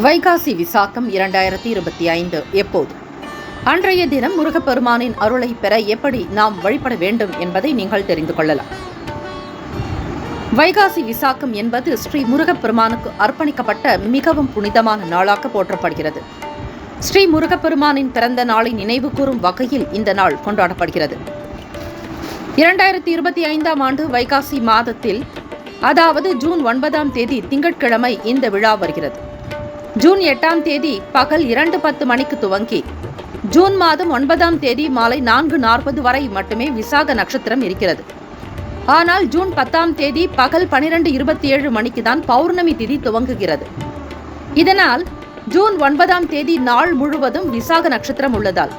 வைகாசி விசாகம் 2025 எப்போது? அன்றைய தினம் முருகப்பெருமானின் அருளை பெற எப்படி நாம் வழிபட வேண்டும் என்பதை நீங்கள் தெரிந்து கொள்ளலாம். வைகாசி விசாகம் என்பது ஸ்ரீ முருகப்பெருமானுக்கு அர்ப்பணிக்கப்பட்ட மிகவும் புனிதமான நாளாக போற்றப்படுகிறது. ஸ்ரீ முருகப்பெருமானின் பிறந்த நாளை நினைவு கூறும் வகையில் இந்த நாள் கொண்டாடப்படுகிறது. 2025ஆம் ஆண்டு வைகாசி மாதத்தில், அதாவது ஜூன் 9ஆம் தேதி திங்கட்கிழமை இந்த விழா வருகிறது. ஜூன் 8ஆம் தேதி பகல் 2:10 மணிக்கு துவங்கி ஜூன் மாதம் 9ஆம் தேதி மாலை 4:40 வரை மட்டுமே விசாக நட்சத்திரம் இருக்கிறது. ஆனால் ஜூன் 10ஆம் தேதி பகல் 12:27 மணிக்கு தான் பௌர்ணமி திதி துவங்குகிறது. இதனால் ஜூன் 9ஆம் தேதி நாள் முழுவதும் விசாக நட்சத்திரம் உள்ளதால்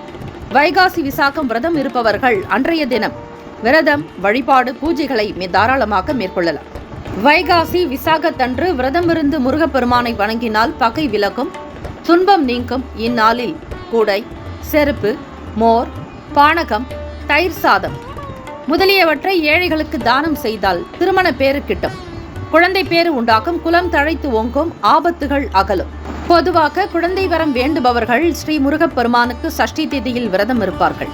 வைகாசி விசாகம் விரதம் இருப்பவர்கள் அன்றைய தினம் விரதம், வழிபாடு, பூஜைகளை தாராளமாக மேற்கொள்ளலாம். வைகாசி விசாகத்தன்று விரதமிருந்து முருகப்பெருமானை வணங்கினால் பகை விலகும், துன்பம் நீங்கும். இந்நாளில் கூடை, செருப்பு, மோர், பானகம், தயிர் சாதம் முதலியவற்றை ஏழைகளுக்கு தானம் செய்தால் திருமண பேறு கிட்டும், குழந்தை பேறு உண்டாகும், குலம் தழைத்து ஓங்கும், ஆபத்துகள் அகலும். பொதுவாக குழந்தை வரம் வேண்டுபவர்கள் ஸ்ரீ முருகப்பெருமானுக்கு சஷ்டி திதியில் விரதம் இருப்பார்கள்.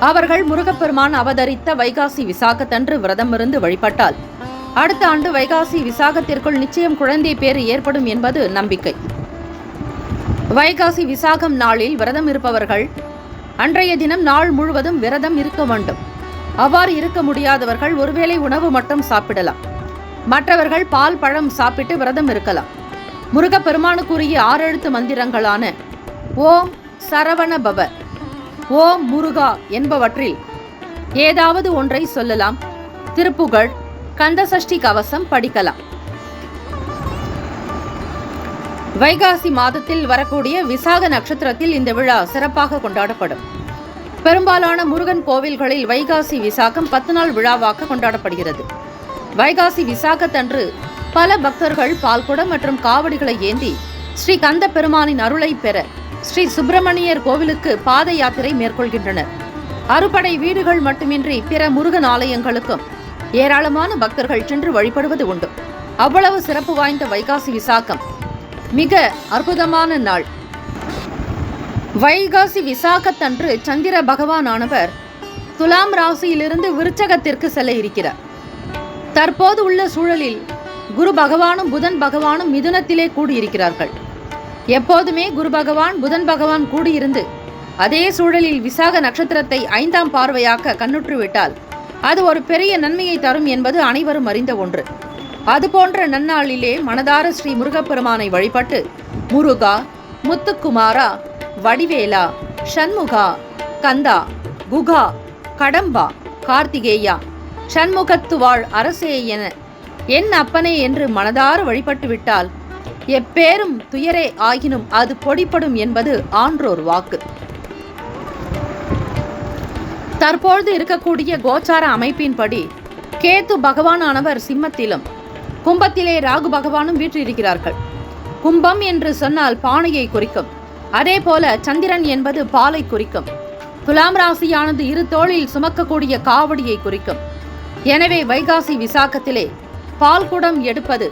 அவர்கள் முருகப்பெருமான் அவதரித்த வைகாசி விசாகத்தன்று விரதமிருந்து வழிபட்டால் அடுத்த ஆண்டு வைகாசி விசாகத்திற்குள் நிச்சயம் குழந்தை பேறு ஏற்படும் என்பது நம்பிக்கை. வைகாசி விசாகம் நாளில் விரதம் இருப்பவர்கள் அன்றைய தினம் நாள் முழுவதும் விரதம் இருக்க வேண்டும். அவ்வாறு இருக்க முடியாதவர்கள் ஒருவேளை உணவு மட்டும் சாப்பிடலாம். மற்றவர்கள் பால், பழம் சாப்பிட்டு விரதம் இருக்கலாம். முருகப்பெருமானுக்குரிய 6 எழுத்து மந்திரங்களான ஓம் சரவண பவ, ஓம் முருகா என்பவற்றில் ஏதாவது ஒன்றை சொல்லலாம். திருப்புகழ், கந்தசஷ்டி கவசம் படிக்கலாம். வைகாசி மாதத்தில் வரக்கூடிய விசாக நட்சத்திரத்தில் இந்த விழா சிறப்பாக கொண்டாடப்படும். பெரும்பாலான முருகன் கோவில்களில் வைகாசி விசாகம் 10 நாள் விழாவாக கொண்டாடப்படுகிறது. வைகாசி விசாகத்தன்று பல பக்தர்கள் பால்குடம் மற்றும் காவடிகளை ஏந்தி ஸ்ரீ கந்த பெருமானின் அருளை பெற ஸ்ரீ சுப்பிரமணியர் கோவிலுக்கு பாத யாத்திரை மேற்கொள்கின்றனர். அறுபடை வீடுகள் மட்டுமின்றி பிற முருகன் ஆலயங்களுக்கும் ஏராளமான பக்தர்கள் சென்று வழிபடுவது உண்டு. அவ்வளவு சிறப்பு வாய்ந்த வைகாசி விசாகம் மிக அற்புதமான நாள். வைகாசி விசாகத்தன்று சந்திர பகவானானவர் துலாம் ராசியிலிருந்து விருச்சகத்திற்கு செல்ல இருக்கிறார். தற்போது உள்ள சூழலில் குரு பகவானும் புதன் பகவானும் மிதுனத்திலே கூடியிருக்கிறார்கள். எப்போதுமே குரு பகவான், புதன் பகவான் கூடியிருந்து அதே சூழலில் விசாக நட்சத்திரத்தை 5ஆம் பார்வையாக கண்ணுற்றுவிட்டால் அது ஒரு பெரிய நன்மையை தரும் என்பது அனைவரும் அறிந்த ஒன்று. அதுபோன்ற நன்னாளிலே மனதார ஸ்ரீ முருகப்பெருமானை வழிபட்டு முருகா, முத்துக்குமாரா, வடிவேலா, ஷண்முகா, கந்தா, குகா, கடம்பா, கார்த்திகேயா, ஷண்முகத்து வாழ் அரசே என என் அப்பனே என்று மனதார வழிபட்டுவிட்டால் எப்பேரும் துயரே ஆகினும் அது பொடிப்படும் என்பது ஆன்றோர் வாக்கு. தற்பொழுது இருக்கக்கூடிய கோச்சார அமைப்பின்படி கேத்து பகவானானவர் சிம்மத்திலும் கும்பத்திலே ராகு பகவானும் வீற்றிருக்கிறார்கள். கும்பம் என்று சொன்னால் பானையை குறிக்கும். அதே போல சந்திரன் என்பது பாலை குறிக்கும். துலாம் ராசியானது 2 தோளில் சுமக்கக்கூடிய காவடியை குறிக்கும். எனவே வைகாசி விசாகத்திலே பால் குடம் எடுப்பது,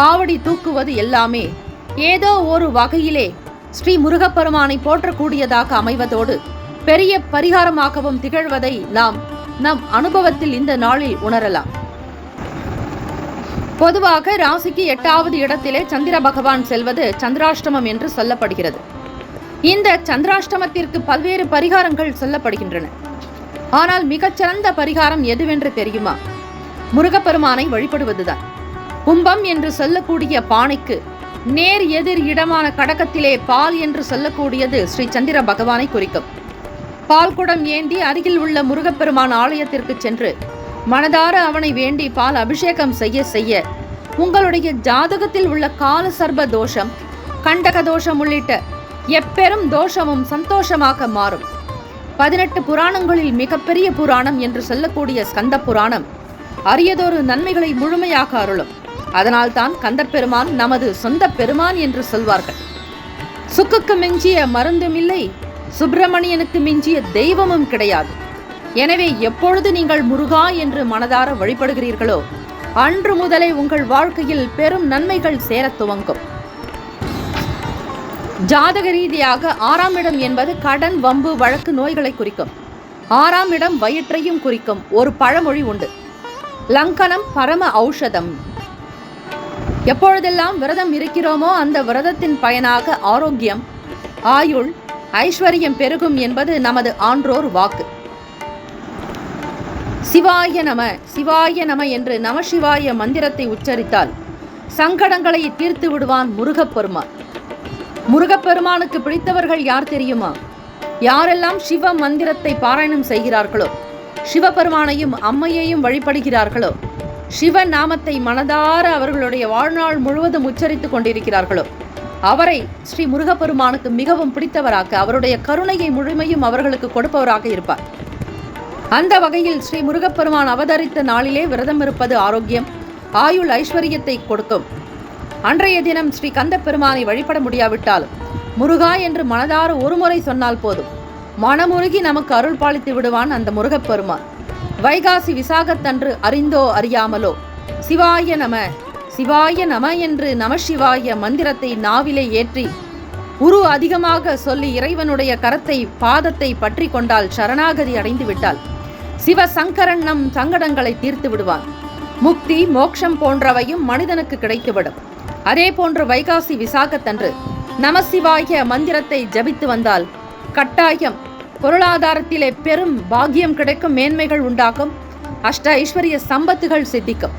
காவடி தூக்குவது எல்லாமே ஏதோ ஒரு வகையிலே ஸ்ரீ முருகப்பெருமானை போற்றக்கூடியதாக அமைவதோடு பெரிய பரிகாரமாகவும் திகழ்வதை நாம் நம் அனுபவத்தில் இந்த நாளில் உணரலாம். பொதுவாக ராசிக்கு 8வது இடத்திலே சந்திர பகவான் செல்வது சந்திராஷ்டமம் என்று சொல்லப்படுகிறது. இந்த சந்திராஷ்டமத்திற்கு பல்வேறு பரிகாரங்கள் சொல்லப்படுகின்றன. ஆனால் மிகச்சிறந்த பரிகாரம் எதுவென்று தெரியுமா? முருகப்பெருமானை வழிபடுவதுதான். கும்பம் என்று சொல்லக்கூடிய பானைக்கு நேர் எதிர் இடமான கடகத்திலே பால் என்று சொல்லக்கூடியது ஸ்ரீ சந்திர பகவானை குறிக்கும். பால்குடம் ஏந்தி அருகில் உள்ள முருகப்பெருமான் ஆலயத்திற்கு சென்று மனதார அவனை வேண்டி பால் அபிஷேகம் செய்ய செய்ய உங்களுடைய ஜாதகத்தில் உள்ள கால சர்ப தோஷம், கண்டக தோஷம் உள்ளிட்ட எப்பெரும் தோஷமும் சந்தோஷமாக மாறும். 18 புராணங்களில் மிகப்பெரிய புராணம் என்று சொல்லக்கூடிய ஸ்கந்த புராணம் அரியதொரு நன்மைகளை முழுமையாக அருளும். அதனால்தான் கந்தப்பெருமான் நமது சொந்த பெருமான் என்று சொல்வார்கள். சுக்குக்கு மிஞ்சிய மருந்துமில்லை, சுப்பிரமணியனுக்கு மிஞ்சிய தெய்வமும் கிடையாது. எனவே எப்பொழுது நீங்கள் முருகா என்று மனதார வழிபடுகிறீர்களோ அன்று முதலே உங்கள் வாழ்க்கையில் பெரும் நன்மைகள் சேரத் துவங்கும். ஜாதக ரீதியாக 6ஆம் இடம் என்பது கடன், வம்பு, வழக்கு, நோய்களை குறிக்கும். 6ஆம் இடம் வயிற்றையும் குறிக்கும். ஒரு பழமொழி உண்டு, லங்கனம் பரம ஔஷதம். எப்பொழுதெல்லாம் விரதம் இருக்கிறோமோ அந்த விரதத்தின் பயனாக ஆரோக்கியம், ஆயுள், ஐஸ்வர்யம் பெருகும் என்பது நமது ஆன்றோர் வாக்கு. சிவாய நம சிவாய நம என்று நமசிவாய மந்திரத்தை உச்சரித்தால் சங்கடங்களை தீர்த்து விடுவான் முருகப்பெருமான். முருகப்பெருமானுக்கு பிடித்தவர்கள் யார் தெரியுமா? யாரெல்லாம் சிவ மந்திரத்தை பாராயணம் செய்கிறார்களோ, சிவபெருமானையும் அம்மையையும் வழிபடுகிறார்களோ, சிவ நாமத்தை மனதார அவர்களுடைய வாழ்நாள் முழுவதும் உச்சரித்துக் கொண்டிருக்கிறார்களோ, அவரை ஸ்ரீ முருகப்பெருமானுக்கு மிகவும் பிடித்தவராக, அவருடைய கருணையை முழுமையும் அவர்களுக்கு கொடுப்பவராக இருப்பார். அந்த வகையில் ஸ்ரீ முருகப்பெருமான் அவதரித்த நாளிலே விரதம் இருப்பது ஆரோக்கியம், ஆயுள், ஐஸ்வர்யத்தை கொடுக்கும். அன்றைய தினம் ஸ்ரீ கந்த பெருமானை வழிபட முடியாவிட்டாலும் முருகா என்று மனதார ஒருமுறை சொன்னால் போதும், மனமுருகி நமக்கு அருள் பாலித்து விடுவான் அந்த முருகப்பெருமான். வைகாசி விசாகத்தன்று அறிந்தோ அறியாமலோ சிவாய நம சிவாய நம என்று நமசிவாய மந்திரத்தை நாவிலே ஏற்றி உரு அதிகமாக சொல்லி இறைவனுடைய கரத்தை, பாதத்தை பற்றி கொண்டால், சரணாகதி அடைந்து விட்டால் சிவசங்கரன் நம் சங்கடங்களை தீர்த்து விடுவான். முக்தி, மோட்சம் போன்றவையும் மனிதனுக்கு கிடைத்துவிடும். அதே போன்று வைகாசி விசாகத்தன்று நமசிவாய மந்திரத்தை ஜபித்து வந்தால் கட்டாயம் பொருளாதாரத்திலே பெரும் பாக்கியம் கிடைக்கும், மேன்மைகள் உண்டாகும், அஷ்ட ஐஸ்வர்ய சம்பத்துகள் சித்திக்கும்.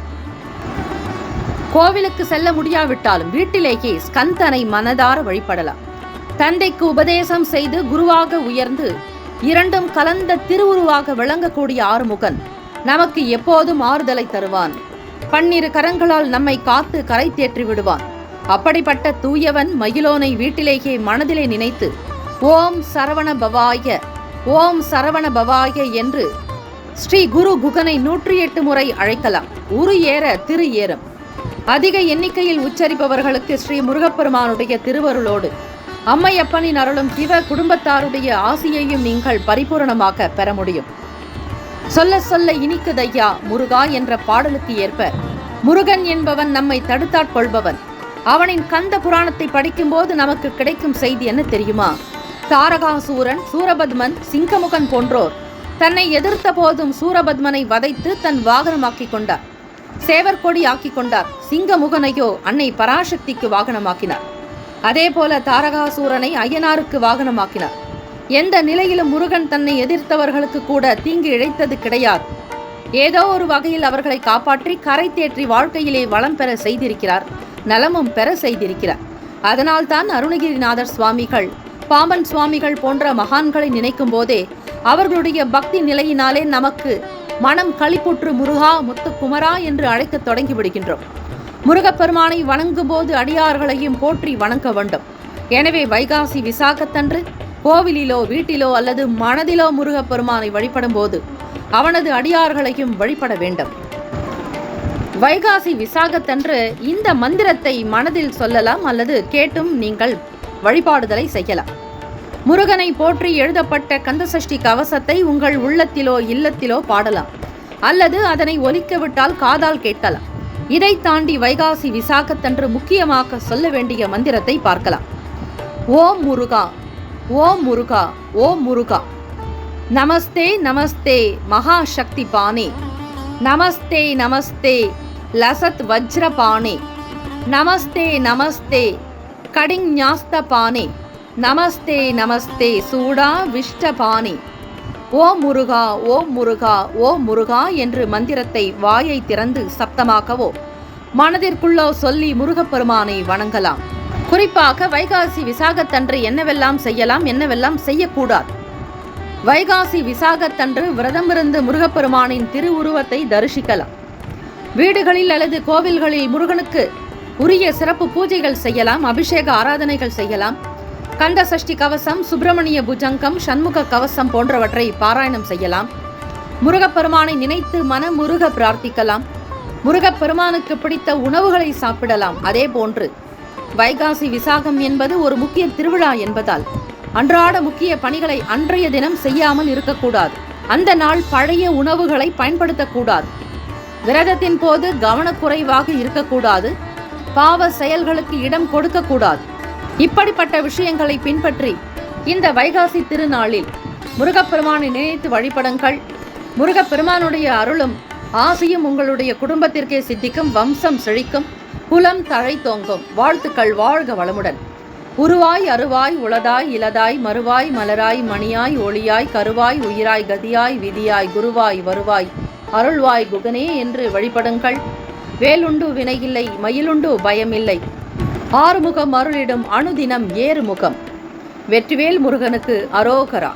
கோவிலுக்கு செல்ல முடியாவிட்டாலும் வீட்டிலேயே ஸ்கந்தனை மனதார வழிபடலாம். தந்தைக்கு உபதேசம் செய்து குருவாக உயர்ந்து இரண்டும் கலந்த திருவுருவாக விளங்கக்கூடிய ஆறுமுகன் நமக்கு எப்போதும் ஆறுதலை தருவான். 12 கரங்களால் நம்மை காத்து கரை தேற்றி விடுவான். அப்படிப்பட்ட தூயவன் மயிலோனை வீட்டிலேயே மனதிலே நினைத்து ஓம் சரவண பவாய, ஓம் சரவண பவாய என்று ஸ்ரீ குரு குகனை 108 முறை அழைக்கலாம். உரு ஏற திரு ஏறும். அதிக எண்ணிக்கையில் உச்சரிப்பவர்களுக்கு ஸ்ரீ முருகப்பெருமானுடைய திருவருளோடு அம்மையப்பனின் அருளும் சிவ குடும்பத்தாருடைய ஆசியையும் நீங்கள் பரிபூரணமாக பெற முடியும். சொல்ல சொல்ல இனிக்குதையா முருகா என்ற பாடலுக்கு ஏற்ப முருகன் என்பவன் நம்மை தடுத்தாட்கொள்பவன். அவனின் கந்த புராணத்தை படிக்கும்போது நமக்கு கிடைக்கும் செய்தி என்ன தெரியுமா? தாரகாசூரன், சூரபத்மன், சிங்கமுகன் போன்றோர் தன்னை எதிர்த்த போதும் சூரபத்மனை வதைத்து தன் வாகனமாக்கிக் கொண்டார், சேவற்கொடி ஆக்கிக் கொண்டார். சிங்கமுகனையோ அன்னை பராசக்திக்கு வாகனமாக்கினார். அதே போல தாரகாசூரனை அய்யனாருக்கு வாகனமாக்கினார். எந்த நிலையிலும் முருகன் தன்னை எதிர்த்தவர்களுக்கு கூட தீங்கு இழைத்தது கிடையாது. ஏதோ ஒரு வகையில் அவர்களை காப்பாற்றி கரை தேற்றி வாழ்க்கையிலே வளம் பெற செய்திருக்கிறார், நலமும் பெற செய்திருக்கிறார். அதனால்தான் அருணகிரிநாதர் சுவாமிகள், பாம்பன் சுவாமிகள் போன்ற மகான்களை நினைக்கும் போதே அவர்களுடைய பக்தி நிலையினாலே நமக்கு மனம் களிப்புற்று முருகா, முத்துக்குமரா என்று அழைக்க தொடங்கி விடுகின்றோம். முருகப்பெருமானை வணங்கும் போது அடியார்களையும் போற்றி வணங்க வேண்டும். எனவே வைகாசி விசாகத்தன்று கோவிலிலோ வீட்டிலோ அல்லது மனதிலோ முருகப்பெருமானை வழிபடும் போது அவனது அடியார்களையும் வழிபட வேண்டும். வைகாசி விசாகத்தன்று இந்த மந்திரத்தை மனதில் சொல்லலாம் அல்லது கேட்டும் நீங்கள் வழிபாடுதலை செய்யலாம். முருகனை போற்றி எழுதப்பட்ட கந்தசஷ்டி கவசத்தை உங்கள் உள்ளத்திலோ இல்லத்திலோ பாடலாம் அல்லது அதனை ஒலிக்க விட்டால் காதால் கேட்கலாம். இதை தாண்டி வைகாசி விசாகத்தன்று முக்கியமாக சொல்ல வேண்டிய மந்திரத்தை பார்க்கலாம். ஓம் முருகா, ஓம் முருகா, ஓம் முருகா. நமஸ்தே நமஸ்தே மகாசக்தி பானே, நமஸ்தே நமஸ்தே லசத் வஜ்ர பானே, நமஸ்தே நமஸ்தே கடிஞாஸ்த பானே, நமஸ்தே நமஸ்தே சூடா விஷ்ட பானே. ஓம் முருகா, ஓம் முருகா, ஓம் முருகா என்று மந்திரத்தை வாயை திறந்து சப்தமாகவோ மனதிற்குள்ளோ சொல்லி முருகப்பெருமானை வணங்கலாம். குறிப்பாக வைகாசி விசாகத்தன்று என்னவெல்லாம் செய்யலாம், என்னவெல்லாம் செய்யக்கூடாது. வைகாசி விசாகத்தன்று விரதமிருந்து முருகப்பெருமானின் திருவுருவத்தை தரிசிக்கலாம். வீடுகளில் அல்லது கோவில்களில் முருகனுக்கு உரிய சிறப்பு பூஜைகள் செய்யலாம், அபிஷேக ஆராதனைகள் செய்யலாம். கந்த சஷ்டி கவசம், சுப்பிரமணிய புஜங்கம், சண்முக கவசம் போன்றவற்றை பாராயணம் செய்யலாம். முருகப்பெருமானை நினைத்து மனமுருக பிரார்த்திக்கலாம். முருகப்பெருமானுக்கு பிடித்த உணவுகளை சாப்பிடலாம். அதே போன்று வைகாசி விசாகம் என்பது ஒரு முக்கிய திருவிழா என்பதால் அன்றாட முக்கிய பணிகளை அன்றைய தினம் செய்யாமல் இருக்கக்கூடாது. அந்த நாள் பழைய உணவுகளை பயன்படுத்தக்கூடாது. விரதத்தின் போது கவனக்குறைவாக இருக்கக்கூடாது. பாவ செயல்களுக்கு இடம் கொடுக்கக்கூடாது. இப்படிப்பட்ட விஷயங்களை பின்பற்றி இந்த வைகாசி திருநாளில் முருகப்பெருமானை நினைத்து வழிபடுங்கள். முருகப்பெருமானுடைய அருளும் ஆசையும் உங்களுடைய குடும்பத்திற்கே சித்திக்கும், வம்சம் செழிக்கும், குலம் தழைத்தோங்கும். வாழ்த்துக்கள். வாழ்க வளமுடன். உருவாய் அருவாய் உளதாய் இலதாய் மறுவாய் மலராய் மணியாய் ஒளியாய் கருவாய் உயிராய் கதியாய் விதியாய் குருவாய் வருவாய் அருள்வாய் குகனே என்று வழிபடுங்கள். வேலுண்டு வினையில்லை, மயிலுண்டு பயமில்லை, ஆறுமுகம் அருளிடும் அணுதினம் ஏறுமுகம். வெற்றிவேல் முருகனுக்கு அரோகரா.